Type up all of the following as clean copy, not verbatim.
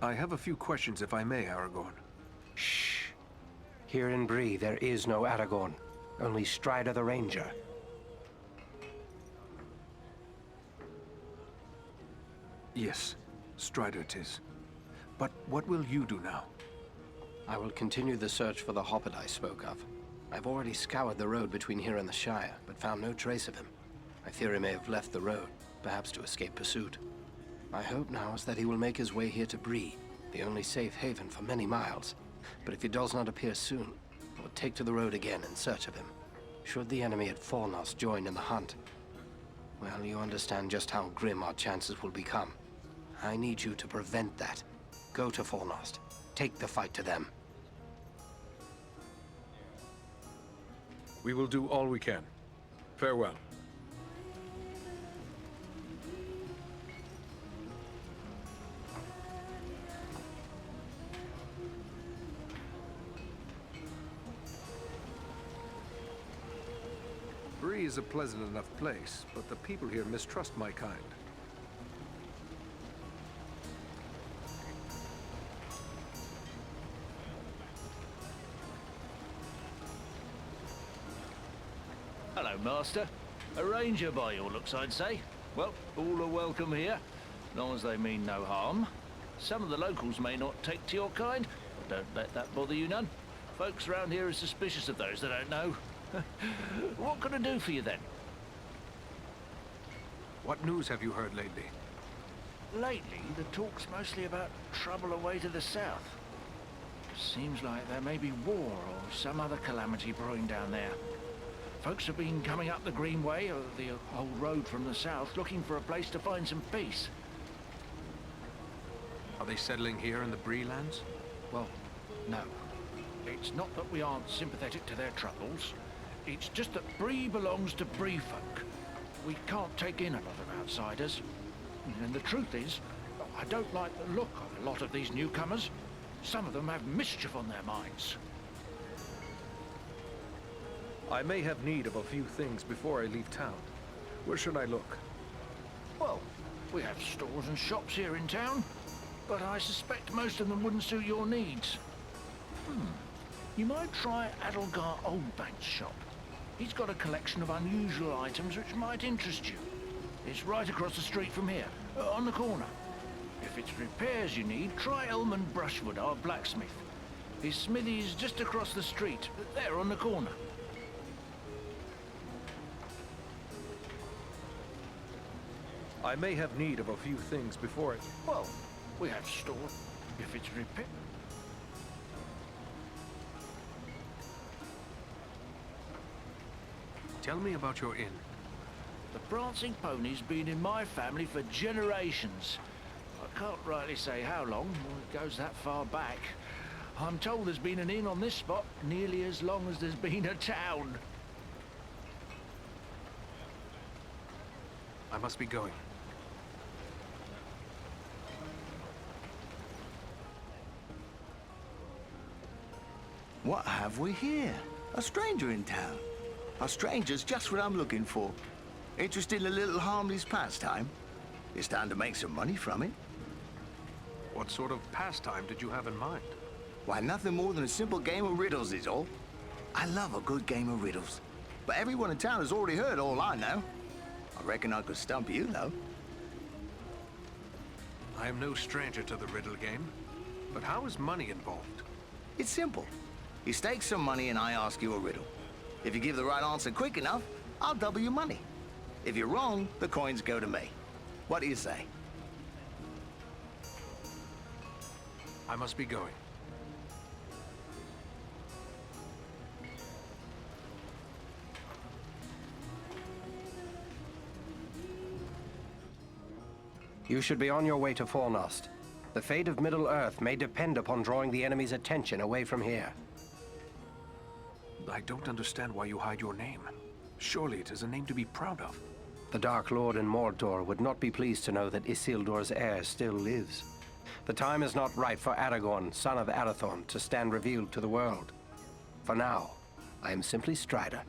I have a few questions if I may, Aragorn. Shh. Here in Bree, there is no Aragorn. Only Strider the Ranger. Yes, Strider it is. But what will you do now? I will continue the search for the Hobbit I spoke of. I've already scoured the road between here and the Shire, but found no trace of him. I fear he may have left the road, perhaps to escape pursuit. My hope now is that he will make his way here to Bree, the only safe haven for many miles. But if he does not appear soon, I will take to the road again in search of him. Should the enemy at Fornost join in the hunt, well, you understand just how grim our chances will become. I need you to prevent that. Go to Fornost. Take the fight to them. We will do all we can. Farewell. Bree is a pleasant enough place, but the people here mistrust my kind. Hello, Master. A ranger by your looks, I'd say. Well, all are welcome here, long as they mean no harm. Some of the locals may not take to your kind, but don't let that bother you none. Folks around here are suspicious of those they don't know. What can I do for you, then? What news have you heard lately? Lately, the talk's mostly about trouble away to the south. Seems like there may be war or some other calamity brewing down there. Folks have been coming up the Greenway, or the old road from the south, looking for a place to find some peace. Are they settling here in the Bree lands? Well, no. It's not that we aren't sympathetic to their troubles. It's just that Bree belongs to Bree folk. We can't take in a lot of outsiders. And the truth is, I don't like the look of a lot of these newcomers. Some of them have mischief on their minds. I may have need of a few things before I leave town. Where should I look? Well, we have stores and shops here in town, but I suspect most of them wouldn't suit your needs. You might try Adelgar Oldbank's shop. He's got a collection of unusual items which might interest you. It's right across the street from here, on the corner. If it's repairs you need, try Elman Brushwood, our blacksmith. His smithy is just across the street, there on the corner. I may have need of a few things before it... Well, we have stores. If it's repair... Tell me about your inn. The Prancing Pony's been in my family for generations. I can't rightly say how long, it goes that far back. I'm told there's been an inn on this spot nearly as long as there's been a town. I must be going. What have we here? A stranger in town. A stranger's just what I'm looking for. Interested in a little harmless pastime? It's time to make some money from it. What sort of pastime did you have in mind? Why, nothing more than a simple game of riddles is all. I love a good game of riddles. But everyone in town has already heard all I know. I reckon I could stump you, though. I am no stranger to the riddle game. But how is money involved? It's simple. You stake some money and I ask you a riddle. If you give the right answer quick enough, I'll double your money. If you're wrong, the coins go to me. What do you say? I must be going. You should be on your way to Fornost. The fate of Middle-earth may depend upon drawing the enemy's attention away from here. I don't understand why you hide your name. Surely it is a name to be proud of. The Dark Lord in Mordor would not be pleased to know that Isildur's heir still lives. The time is not right for Aragorn, son of Arathorn, to stand revealed to the world. For now, I am simply Strider.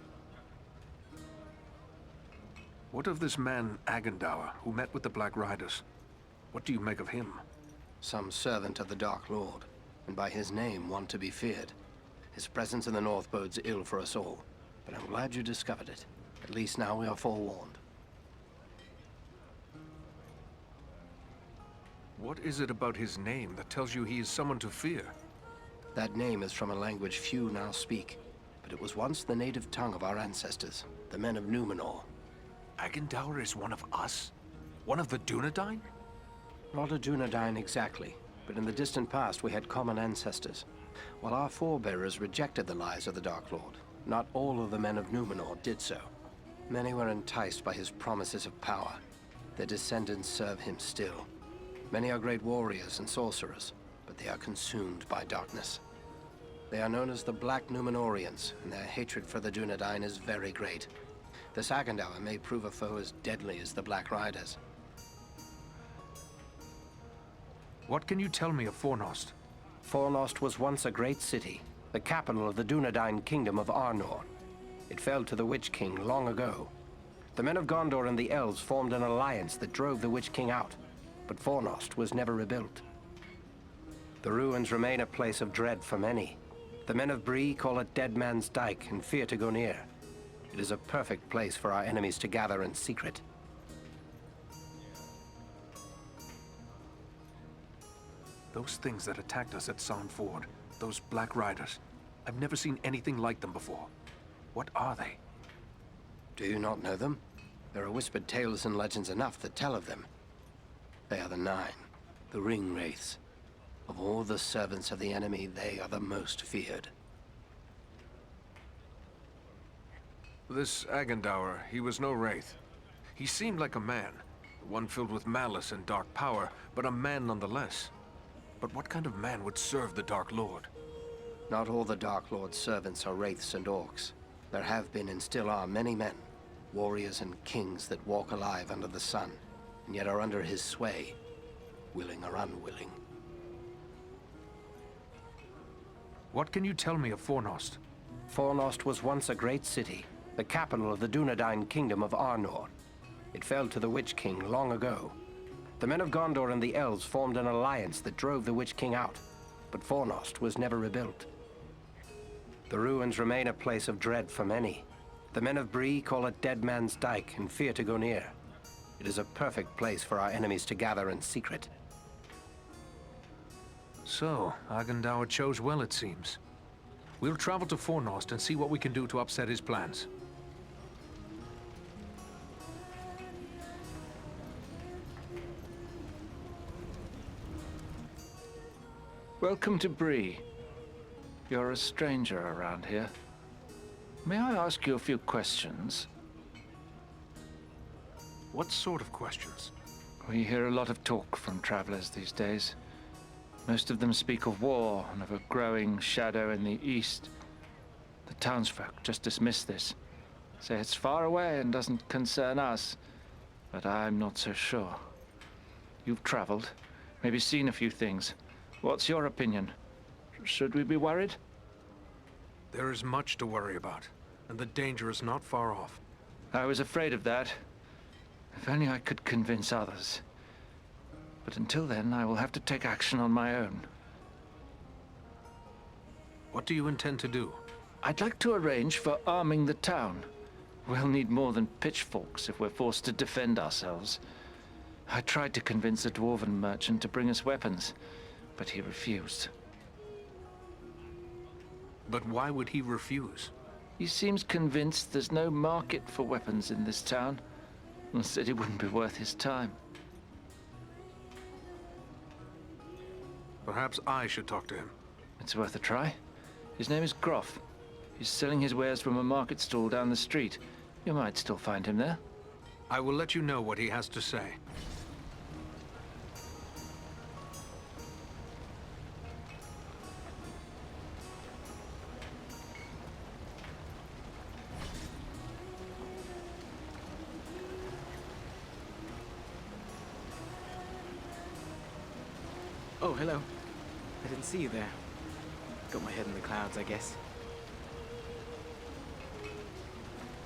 What of this man, Agendour, who met with the Black Riders? What do you make of him? some servant of the Dark Lord, and by his name one to be feared. His presence in the north bodes ill for us all, but I'm glad you discovered it. At least now we are forewarned. What is it about his name that tells you he is someone to fear? That name is from a language few now speak, but it was once the native tongue of our ancestors, the men of Numenor. Agendaur is one of us? One of the Dunedain? Not a Dunedain exactly, but in the distant past we had common ancestors. While our forebearers rejected the lies of the Dark Lord, not all of the men of Numenor did so. Many were enticed by his promises of power. Their descendants serve him still. Many are great warriors and sorcerers, but they are consumed by darkness. They are known as the Black Numenorians, and their hatred for the Dunedain is very great. This Agendaur may prove a foe as deadly as the Black Riders. What can you tell me of Fornost? Fornost was once a great city, the capital of the Dunedain kingdom of Arnor. It fell to the Witch King long ago. The men of Gondor and the elves formed an alliance that drove the Witch King out, but Fornost was never rebuilt. The ruins remain a place of dread for many. The men of Bree call it Dead Man's Dyke and fear to go near. It is a perfect place for our enemies to gather in secret. Those things that attacked us at Sound Ford, those Black Riders, I've never seen anything like them before. What are they? Do you not know them? There are whispered tales and legends enough that tell of them. They are the Nine, the Ring Wraiths. Of all the servants of the enemy, they are the most feared. This Agendaur, he was no wraith. He seemed like a man, one filled with malice and dark power, but a man nonetheless. But what kind of man would serve the Dark Lord? Not all the Dark Lord's servants are wraiths and orcs. There have been and still are many men, warriors and kings that walk alive under the sun, and yet are under his sway, willing or unwilling. What can you tell me of Fornost? Fornost was once a great city, the capital of the Dunedain kingdom of Arnor. It fell to the Witch King long ago. The men of Gondor and the elves formed an alliance that drove the Witch King out, but Fornost was never rebuilt. The ruins remain a place of dread for many. The men of Bree call it Dead Man's Dyke and fear to go near. It is a perfect place for our enemies to gather in secret. So, Agendaur chose well, it seems. We'll travel to Fornost and see what we can do to upset his plans. Welcome to Bree. You're a stranger around here. May I ask you a few questions? What sort of questions? We hear a lot of talk from travelers these days. Most of them speak of war and of a growing shadow in the east. The townsfolk just dismiss this, say it's far away and doesn't concern us, but I'm not so sure. You've traveled, maybe seen a few things. What's your opinion? Should we be worried? There is much to worry about, and the danger is not far off. I was afraid of that. If only I could convince others. But until then, I will have to take action on my own. What do you intend to do? I'd like to arrange for arming the town. We'll need more than pitchforks if we're forced to defend ourselves. I tried to convince a dwarven merchant to bring us weapons, but he refused. But why would he refuse? He seems convinced there's no market for weapons in this town, and said it wouldn't be worth his time. Perhaps I should talk to him. It's worth a try. His name is Groff. He's selling his wares from a market stall down the street. You might still find him there. I will let you know what he has to say. Oh, hello. I didn't see you there. Got my head in the clouds, I guess.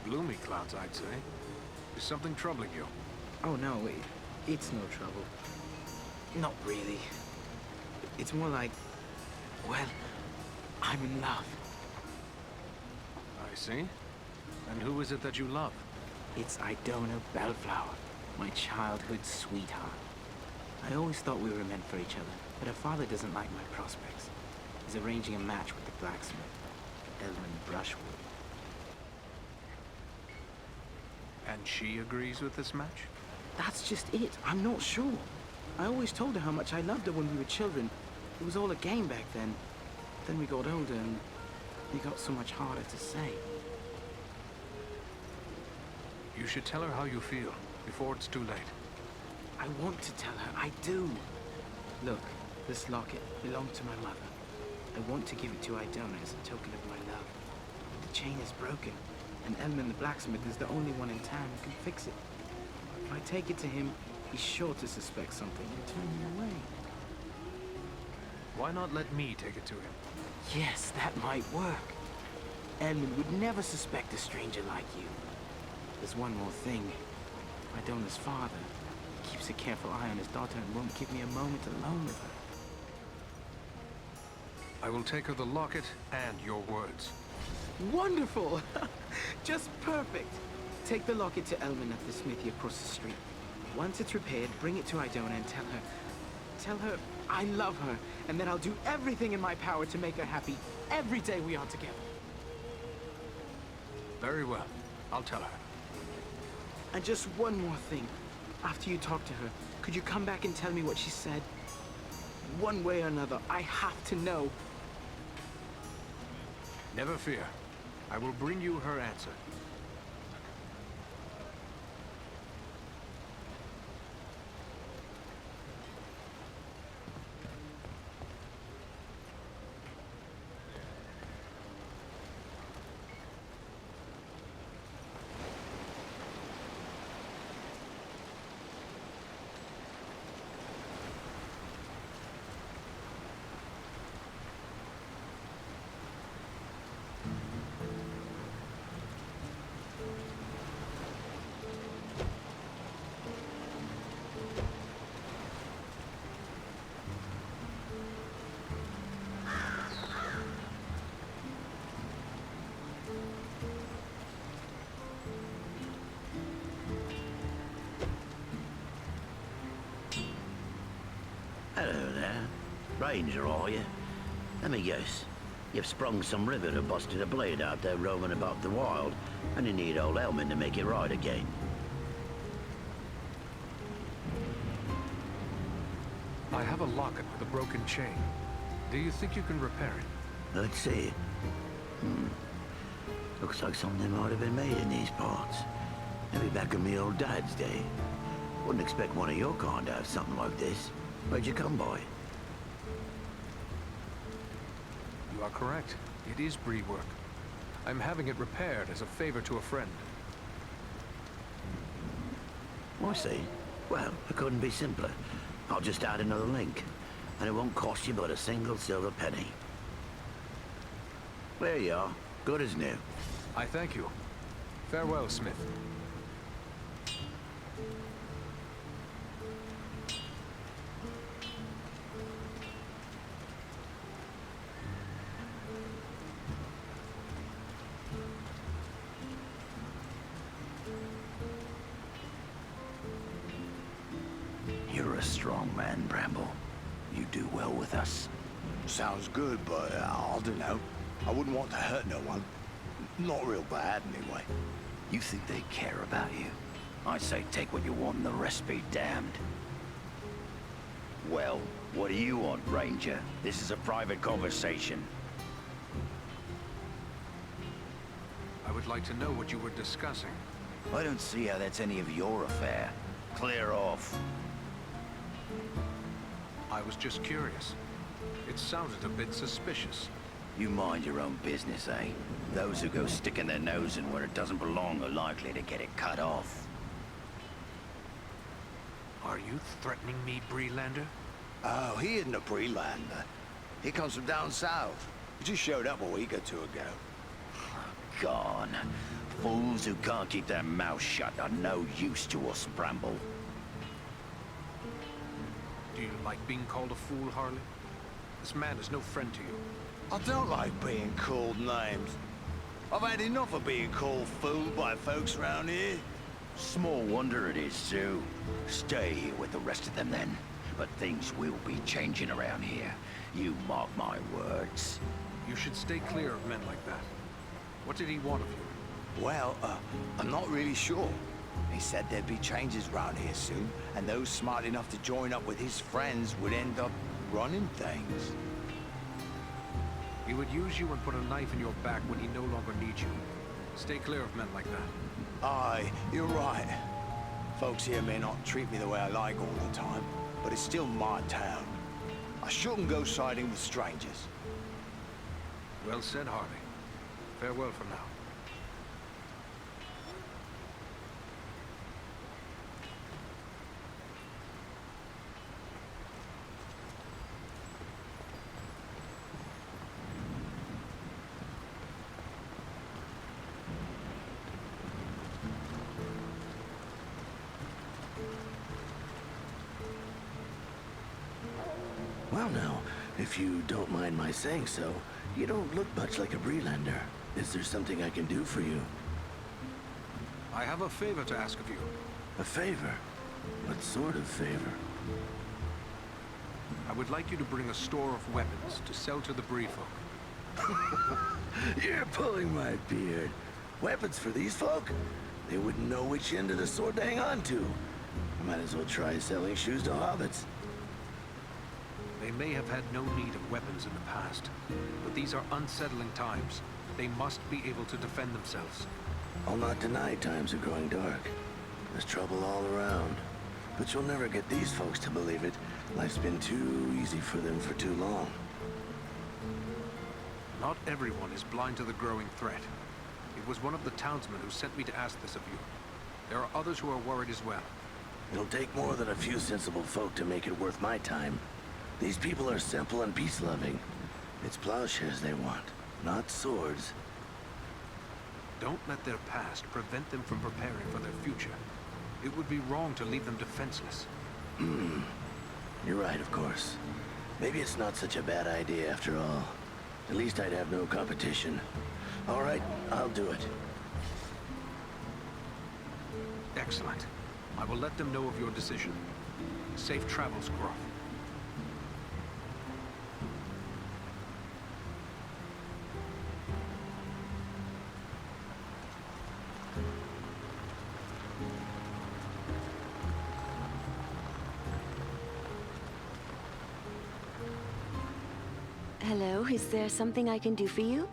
Gloomy clouds, I'd say. Is something troubling you? Oh, no, it's no trouble. Not really. It's more like, well, I'm in love. I see. And who is it that you love? It's Idona Bellflower, my childhood sweetheart. I always thought we were meant for each other, but her father doesn't like my prospects. He's arranging a match with the blacksmith, Elman Brushwood. And she agrees with this match? That's just it. I'm not sure. I always told her how much I loved her when we were children. It was all a game back then. Then we got older and it got so much harder to say. You should tell her how you feel, before it's too late. I want to tell her. I do. Look, this locket belonged to my mother. I want to give it to Idona as a token of my love. The chain is broken, and Elman the blacksmith is the only one in town who can fix it. If I take it to him, he's sure to suspect something and turn me away. Why not let me take it to him? Yes, that might work. Elman would never suspect a stranger like you. There's one more thing. Idona's father keeps a careful eye on his daughter and won't give me a moment alone with her. I will take her the locket and your words. Wonderful! Just perfect! Take the locket to Elman at the smithy across the street. Once it's repaired, bring it to Idona and tell her I love her, and that I'll do everything in my power to make her happy every day we are together. Very well. I'll tell her. And just one more thing. After you talk to her, could you come back and tell me what she said? One way or another, I have to know. Never fear. I will bring you her answer. Hello there. Ranger, are you? Let me guess. You've sprung some rivet or busted a blade out there roaming about the wild, and you need old Elman to make it right again. I have a locket with a broken chain. Do you think you can repair it? Let's see. Looks like something might have been made in these parts. Maybe back in me old dad's day. Wouldn't expect one of your kind to have something like this. Where'd you come by? You are correct. It is Bree work. I'm having it repaired as a favor to a friend. I see. Well, it couldn't be simpler. I'll just add another link, and it won't cost you but a single silver penny. There you are. Good as new. I thank you. Farewell, Smith. You're a strong man, Bramble. You do well with us. Sounds good, but I don't know. I wouldn't want to hurt no one. Not real bad, anyway. You think they care about you? I say take what you want and the rest be damned. Well, what do you want, Ranger? This is a private conversation. I would like to know what you were discussing. I don't see how that's any of your affair. Clear off. I was just curious. It sounded a bit suspicious. You mind your own business, eh? Those who go sticking their nose in where it doesn't belong are likely to get it cut off. Are you threatening me, Breelander? Oh, he isn't a Breelander. He comes from down south. He just showed up a week or two ago. Gone. Fools who can't keep their mouths shut are no use to us, Bramble. Do you like being called a fool, Harley? This man is no friend to you. I don't like being called names. I've had enough of being called fool by folks around here. Small wonder it is, Sue. Stay here with the rest of them then. But things will be changing around here. You mark my words. You should stay clear of men like that. What did he want of you? Well, I'm not really sure. He said there'd be changes around here soon, and those smart enough to join up with his friends would end up running things. He would use you and put a knife in your back when he no longer needs you. Stay clear of men like that. Aye, you're right. Folks here may not treat me the way I like all the time, but it's still my town. I shouldn't go siding with strangers. Well said, Harvey. Farewell for now. Well now, if you don't mind my saying so, you don't look much like a Breelander. Is there something I can do for you? I have a favor to ask of you. A favor? What sort of favor? I would like you to bring a store of weapons to sell to the Bree folk. You're pulling my beard. Weapons for these folk? They wouldn't know which end of the sword to hang on to. Might as well try selling shoes to hobbits. They may have had no need of weapons in the past, but these are unsettling times. They must be able to defend themselves. I'll not deny times are growing dark. There's trouble all around. But you'll never get these folks to believe it. Life's been too easy for them for too long. Not everyone is blind to the growing threat. It was one of the townsmen who sent me to ask this of you. There are others who are worried as well. It'll take more than a few sensible folk to make it worth my time. These people are simple and peace-loving. It's plowshares they want, not swords. Don't let their past prevent them from preparing for their future. It would be wrong to leave them defenseless. You're right, of course. Maybe it's not such a bad idea after all. At least I'd have no competition. All right, I'll do it. Excellent. I will let them know of your decision. Safe travels, Groff. Hello, is there something I can do for you?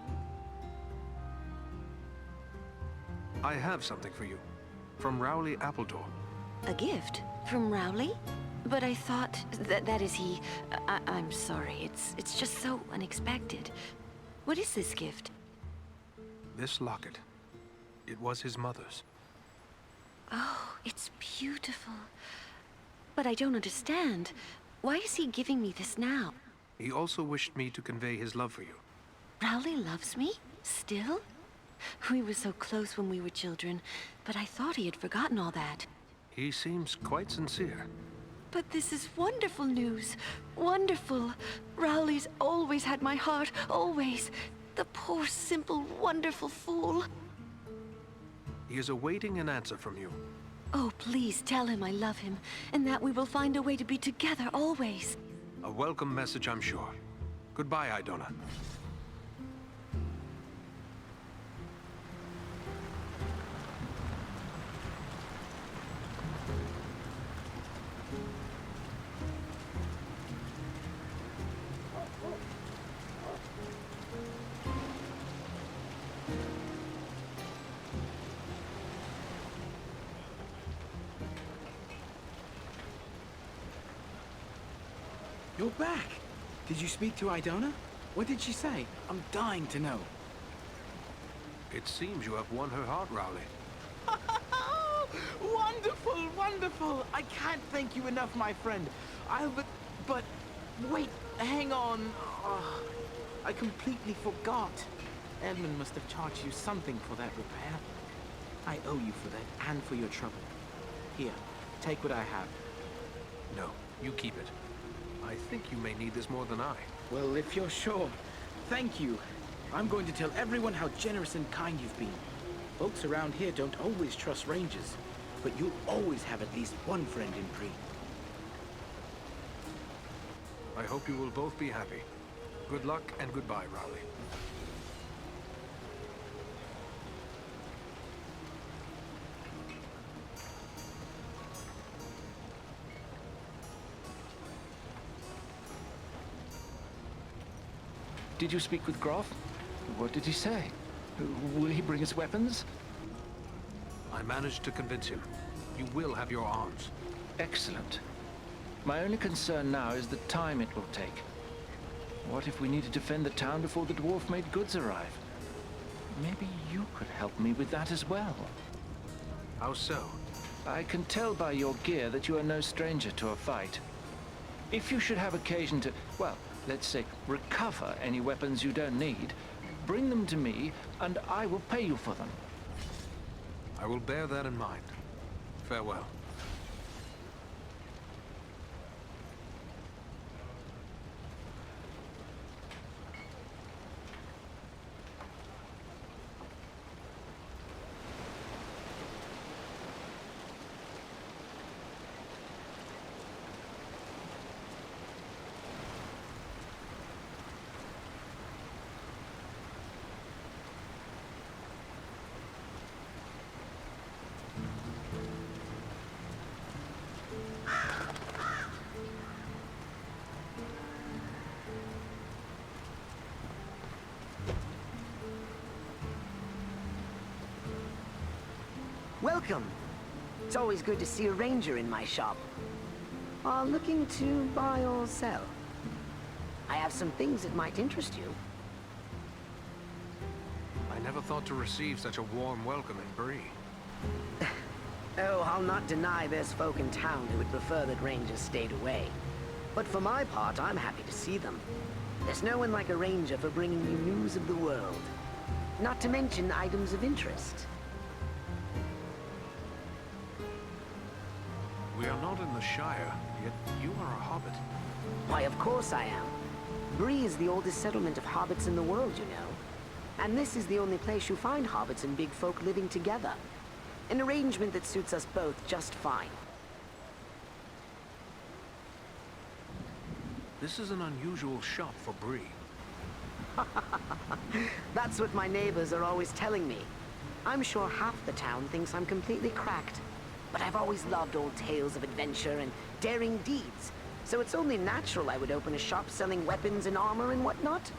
I have something for you. From Rowley Appledore. A gift? From Rowley? But I thought that is he. I'm sorry, it's just so unexpected. What is this gift? This locket. It was his mother's. Oh, it's beautiful. But I don't understand. Why is he giving me this now? He also wished me to convey his love for you. Rowley loves me? Still? We were so close when we were children, but I thought he had forgotten all that. He seems quite sincere. But this is wonderful news. Wonderful. Rowley's always had my heart, always. The poor, simple, wonderful fool. He is awaiting an answer from you. Oh, please tell him I love him, and that we will find a way to be together always. A welcome message, I'm sure. Goodbye, Idona. You're back! Did you speak to Idona? What did she say? I'm dying to know. It seems you have won her heart, Rowley. Wonderful, wonderful! I can't thank you enough, my friend. But wait, hang on. Oh, I completely forgot. Edmund must have charged you something for that repair. I owe you for that, and for your trouble. Here, take what I have. No, you keep it. I think you may need this more than I. Well, if you're sure, thank you. I'm going to tell everyone how generous and kind you've been. Folks around here don't always trust rangers, but you'll always have at least one friend in Bree. I hope you will both be happy. Good luck and goodbye, Rowley. Did you speak with Groff? What did he say? Will he bring us weapons? I managed to convince him. You will have your arms. Excellent. My only concern now is the time it will take. What if we need to defend the town before the dwarf-made goods arrive? Maybe you could help me with that as well. How so? I can tell by your gear that you are no stranger to a fight. If you should have occasion to, well, let's say, recover any weapons you don't need, bring them to me, and I will pay you for them. I will bear that in mind. Farewell. Welcome. It's always good to see a ranger in my shop. Are looking to buy or sell? I have some things that might interest you. I never thought to receive such a warm welcome in Bree. Oh, I'll not deny there's folk in town who would prefer that rangers stayed away. But for my part, I'm happy to see them. There's no one like a ranger for bringing you news of the world. Not to mention items of interest. We are not in the Shire, yet you are a hobbit. Why, of course I am. Bree is the oldest settlement of hobbits in the world, you know. And this is the only place you find hobbits and big folk living together. An arrangement that suits us both just fine. This is an unusual shop for Bree. That's what my neighbors are always telling me. I'm sure half the town thinks I'm completely cracked. But I've always loved old tales of adventure and daring deeds, so it's only natural I would open a shop selling weapons and armor and whatnot.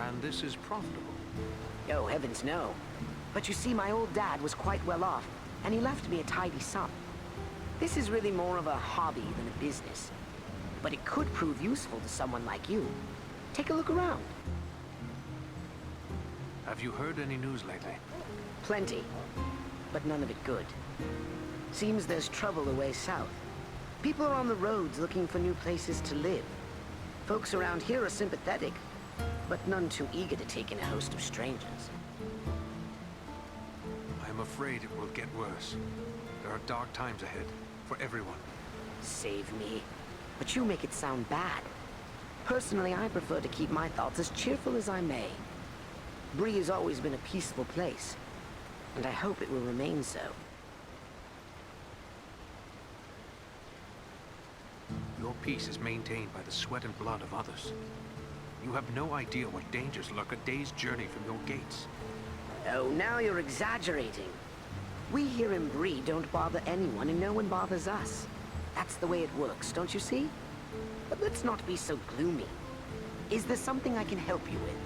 And this is profitable. Oh, heavens no. But you see, my old dad was quite well off, and he left me a tidy sum. This is really more of a hobby than a business. But it could prove useful to someone like you. Take a look around. Have you heard any news lately? Plenty, but none of it good. Seems there's trouble away south. People are on the roads looking for new places to live. Folks around here are sympathetic, but none too eager to take in a host of strangers. I am afraid it will get worse. There are dark times ahead, for everyone. Save me. But you make it sound bad. Personally, I prefer to keep my thoughts as cheerful as I may. Bree has always been a peaceful place, and I hope it will remain so. Your peace is maintained by the sweat and blood of others. You have no idea what dangers lurk a day's journey from your gates. Oh, now you're exaggerating. We here in Bree don't bother anyone, and no one bothers us. That's the way it works, don't you see? But let's not be so gloomy. Is there something I can help you with?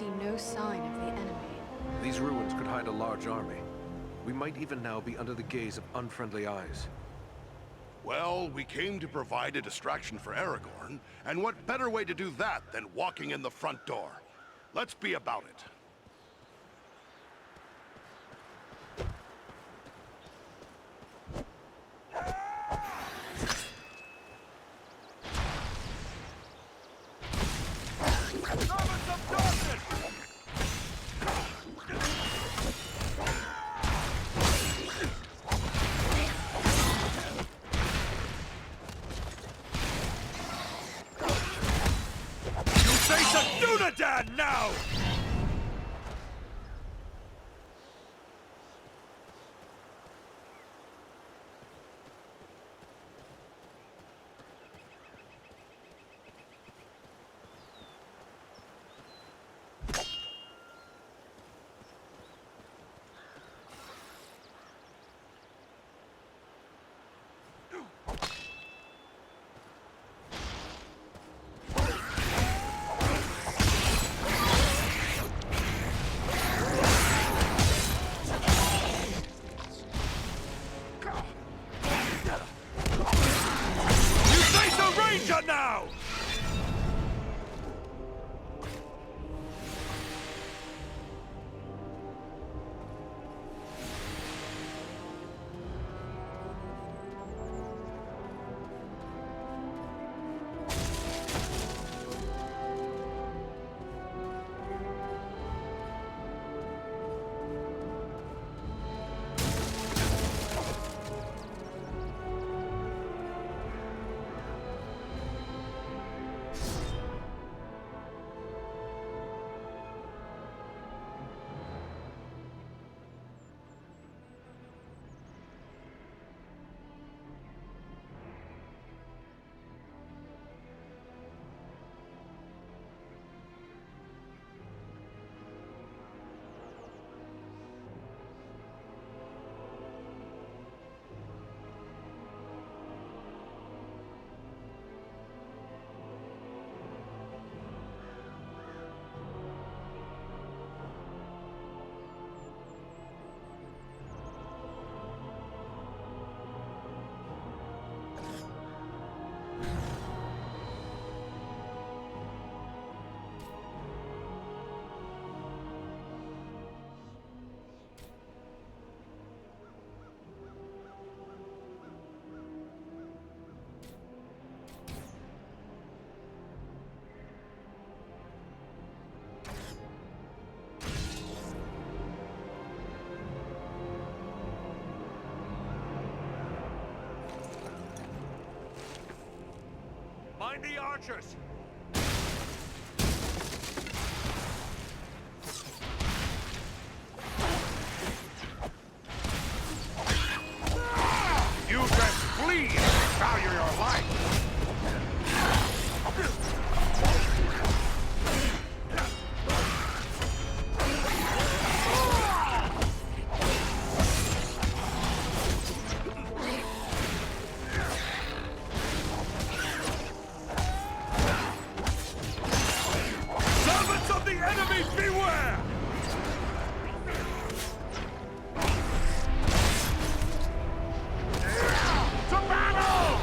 see no sign of the enemy. These ruins could hide a large army. We might even now be under the gaze of unfriendly eyes. Well, we came to provide a distraction for Aragorn, and what better way to do that than walking in the front door? Let's be about it. Face a Dunedain now! Now! Mind the archers! You best flee if you value your life! Beware! To battle!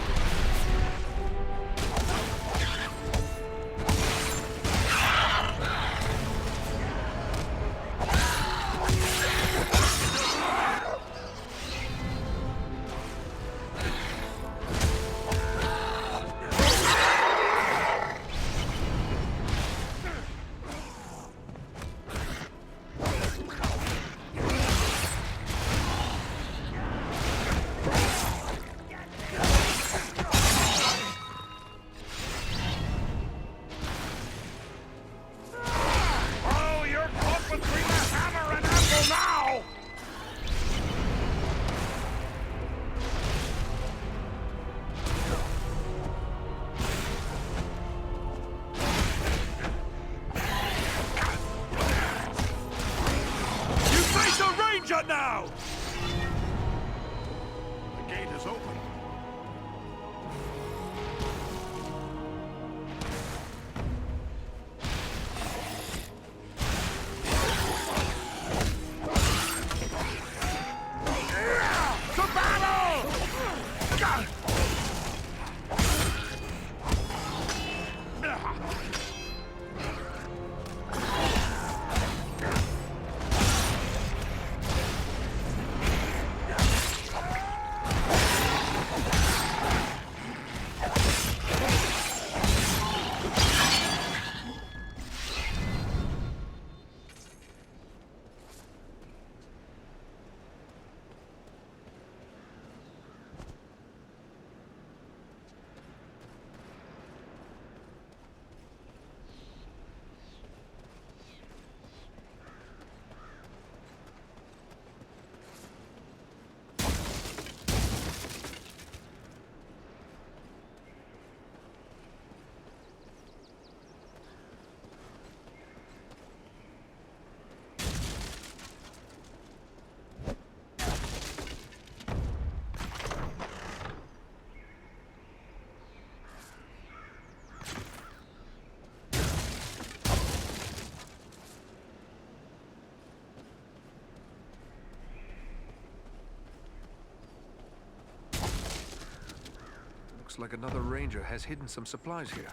Looks like another ranger has hidden some supplies here.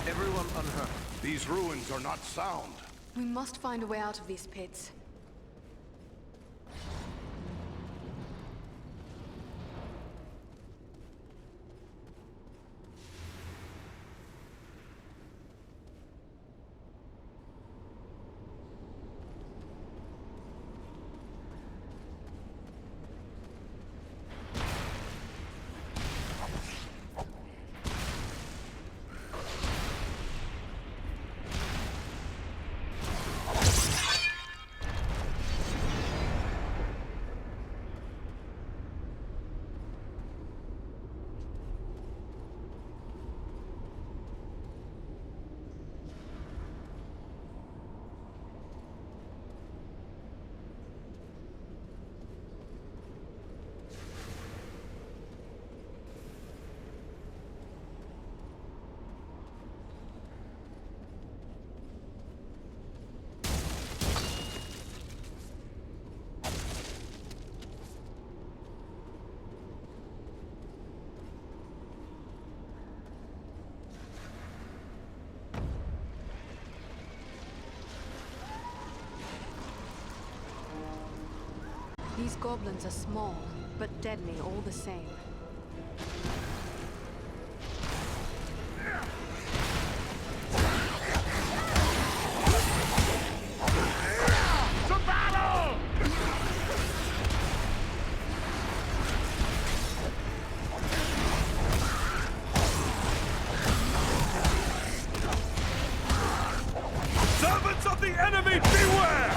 Everyone unhurt. These ruins are not sound. We must find a way out of these pits. These goblins are small, but deadly all the same. Servants of the enemy, beware!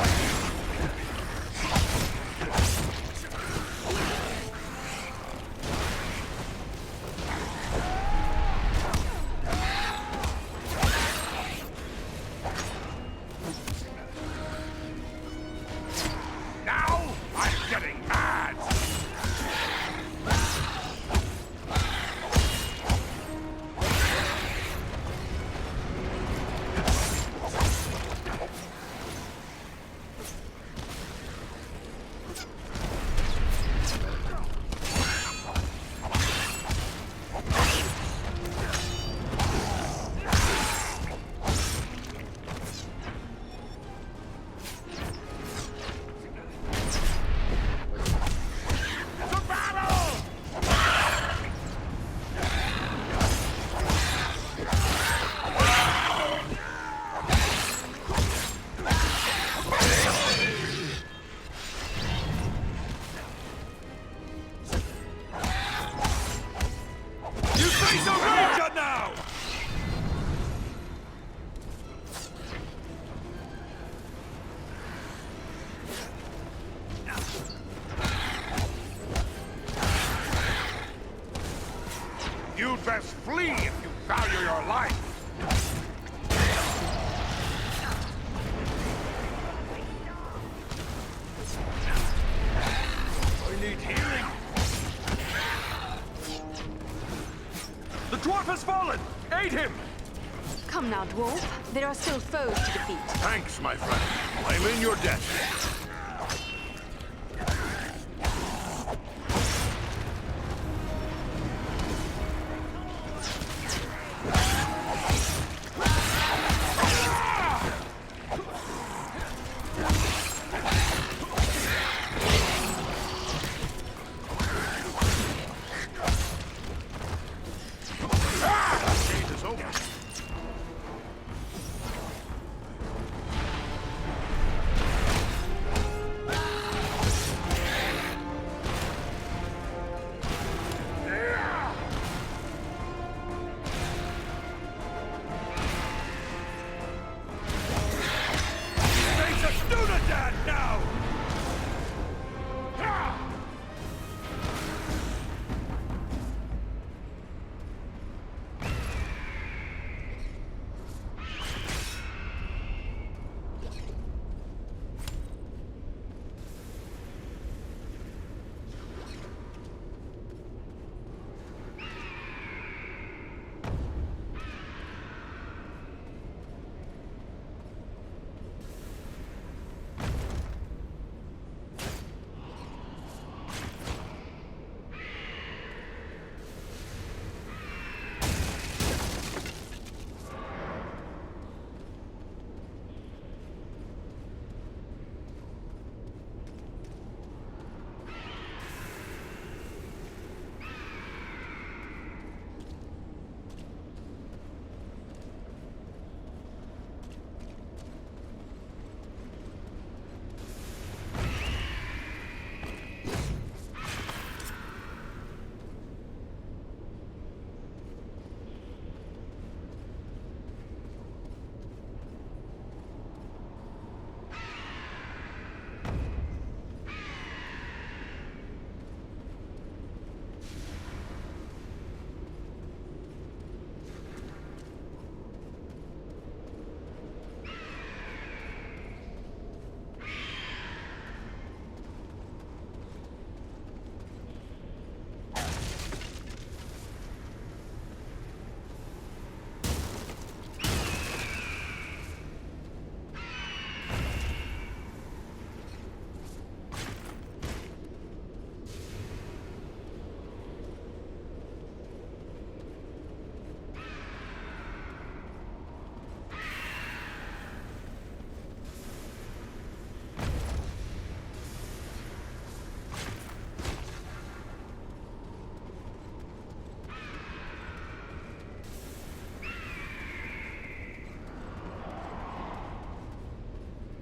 You face a ranger now! You'd best flee if you value your life. I need healing. The dwarf has fallen! Aid him! Come now, dwarf. There are still foes to defeat. Thanks, my friend. I'm in your debt.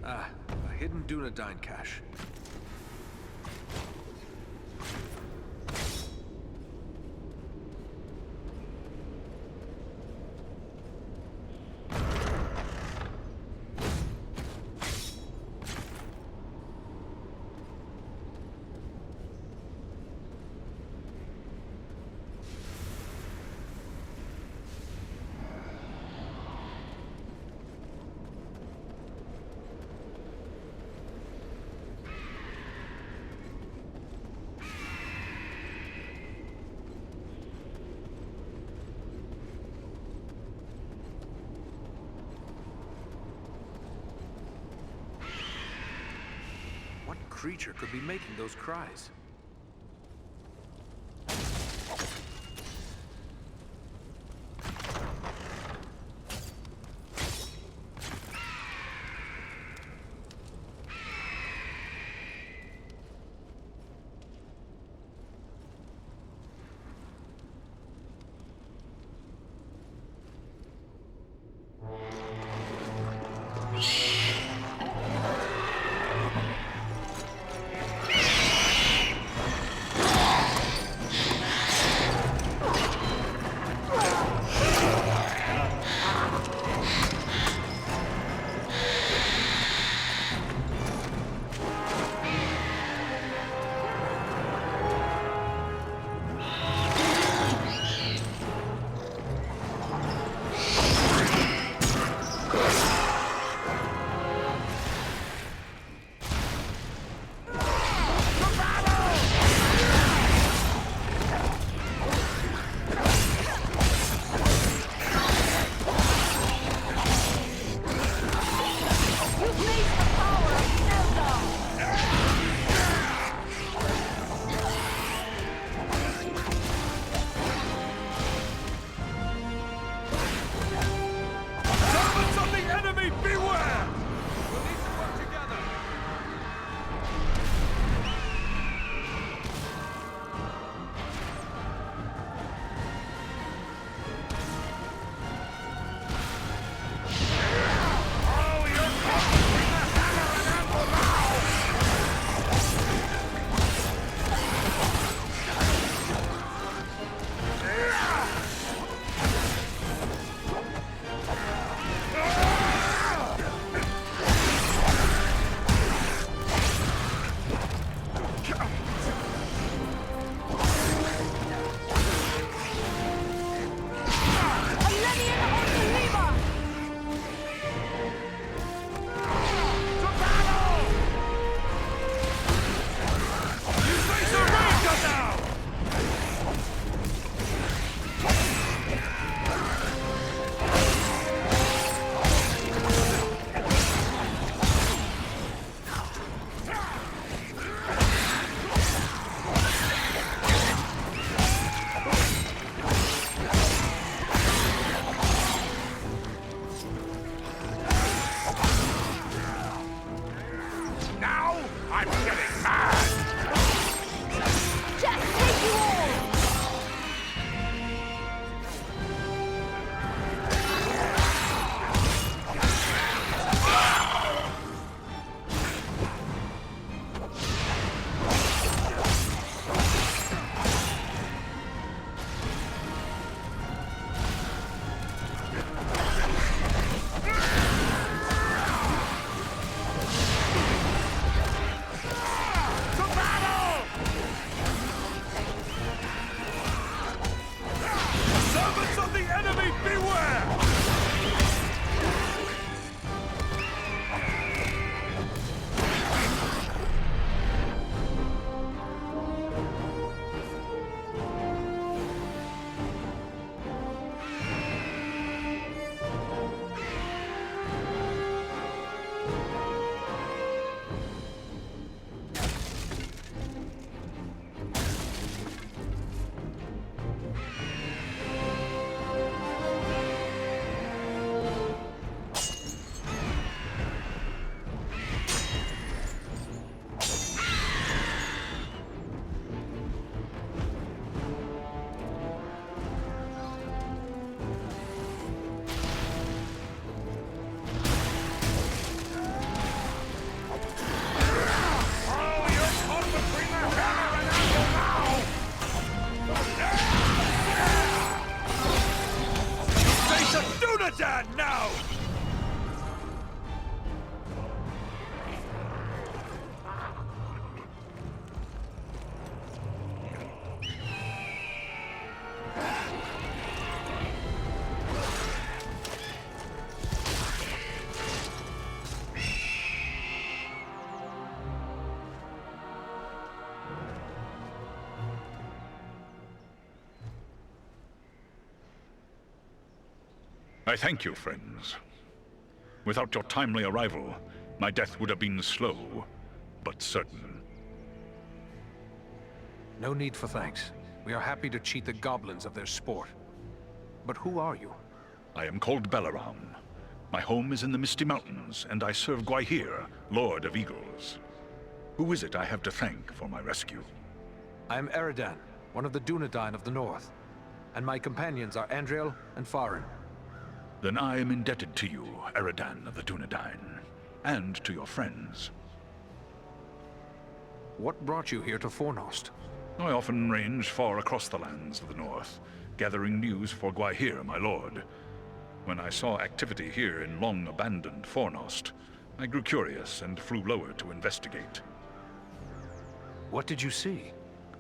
Ah, a hidden Dunedain cache. What creature could be making those cries? I thank you, friends. Without your timely arrival, my death would have been slow, but certain. No need for thanks. We are happy to cheat the goblins of their sport. But who are you? I am called Balaram. My home is in the Misty Mountains, and I serve Gwaihir, Lord of Eagles. Who is it I have to thank for my rescue? I am Eridan, one of the Dunedain of the North. And my companions are Andriel and Farin. Then I am indebted to you, Eridan of the Dunedain, and to your friends. What brought you here to Fornost? I often range far across the lands of the North, gathering news for Gwaihir, my lord. When I saw activity here in long-abandoned Fornost, I grew curious and flew lower to investigate. What did you see?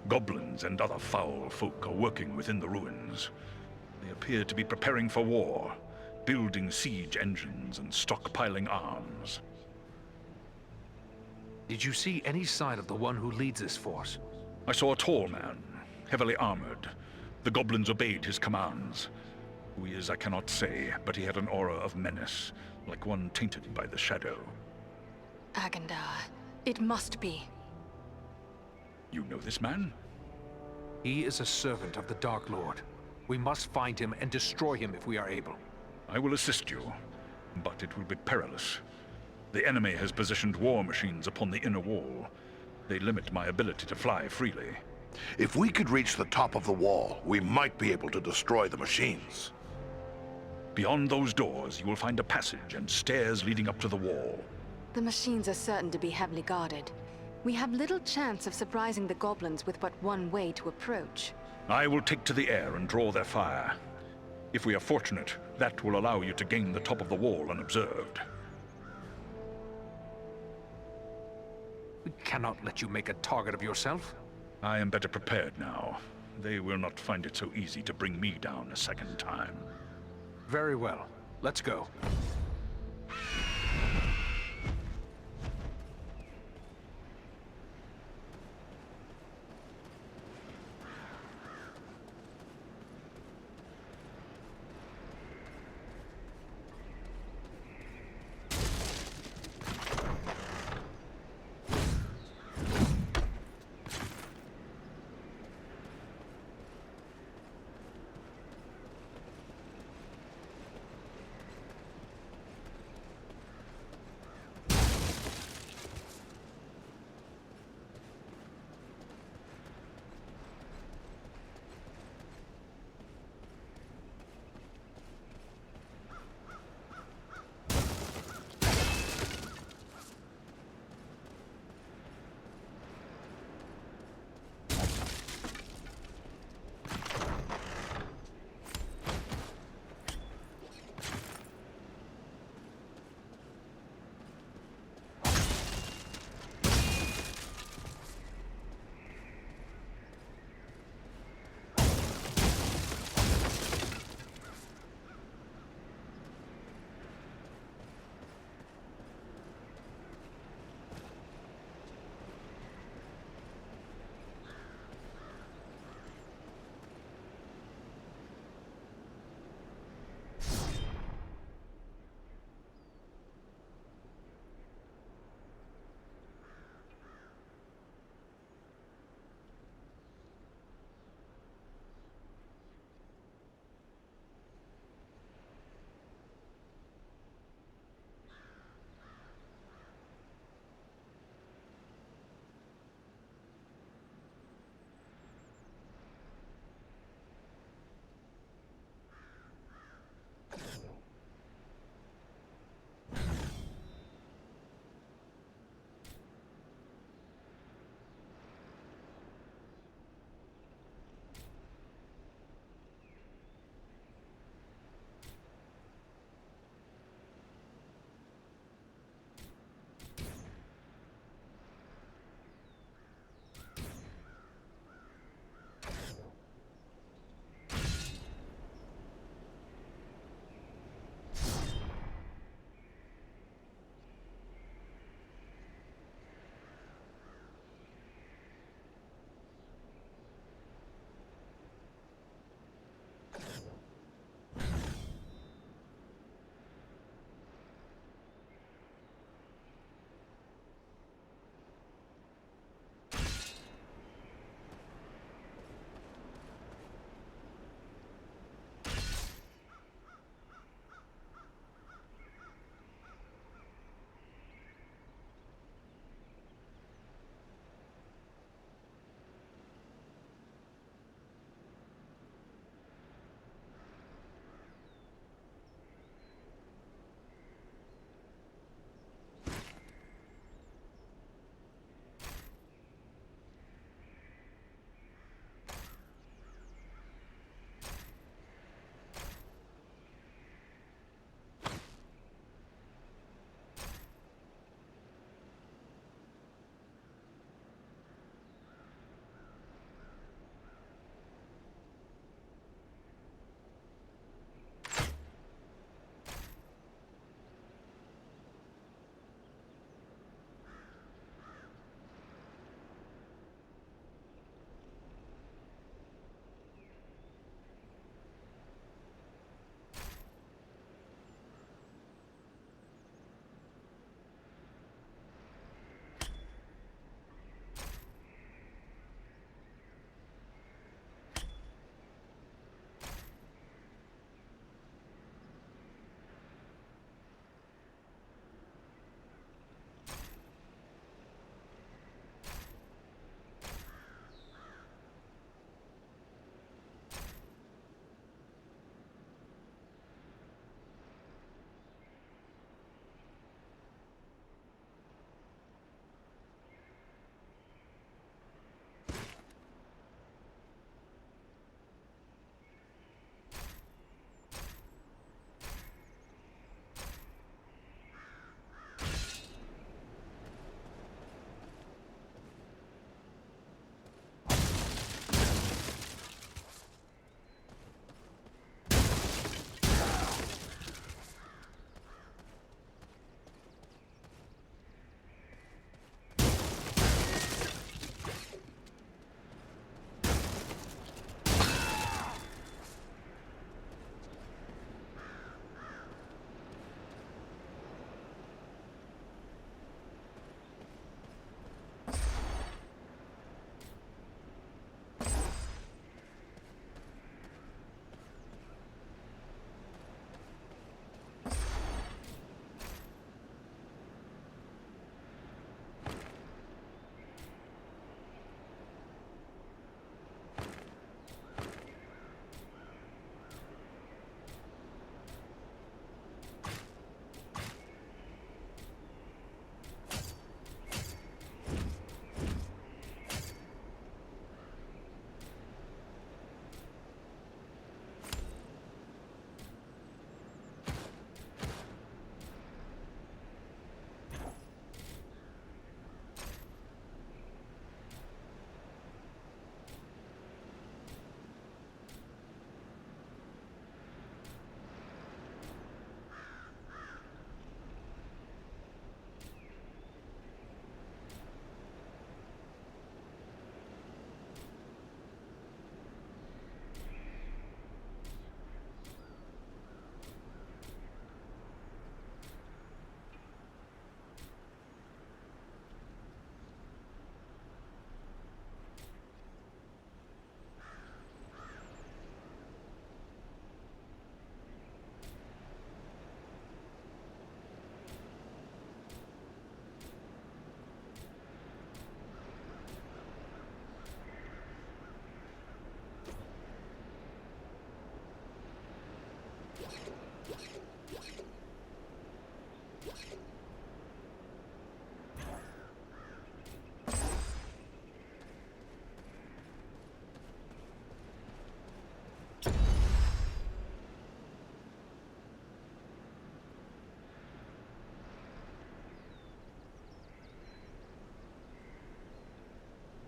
Goblins and other foul folk are working within the ruins. They appear to be preparing for war, building siege engines and stockpiling arms. Did you see any sign of the one who leads this force? I saw a tall man, heavily armored. The goblins obeyed his commands. Who he is, I cannot say, but he had an aura of menace, like one tainted by the shadow. Agandar. It must be. You know this man? He is a servant of the Dark Lord. We must find him and destroy him if we are able. I will assist you, but it will be perilous. The enemy has positioned war machines upon the inner wall. They limit my ability to fly freely. If we could reach the top of the wall, we might be able to destroy the machines. Beyond those doors, you will find a passage and stairs leading up to the wall. The machines are certain to be heavily guarded. We have little chance of surprising the goblins with but one way to approach. I will take to the air and draw their fire. If we are fortunate, that will allow you to gain the top of the wall unobserved. We cannot let you make a target of yourself. I am better prepared now. They will not find it so easy to bring me down a second time. Very well. Let's go.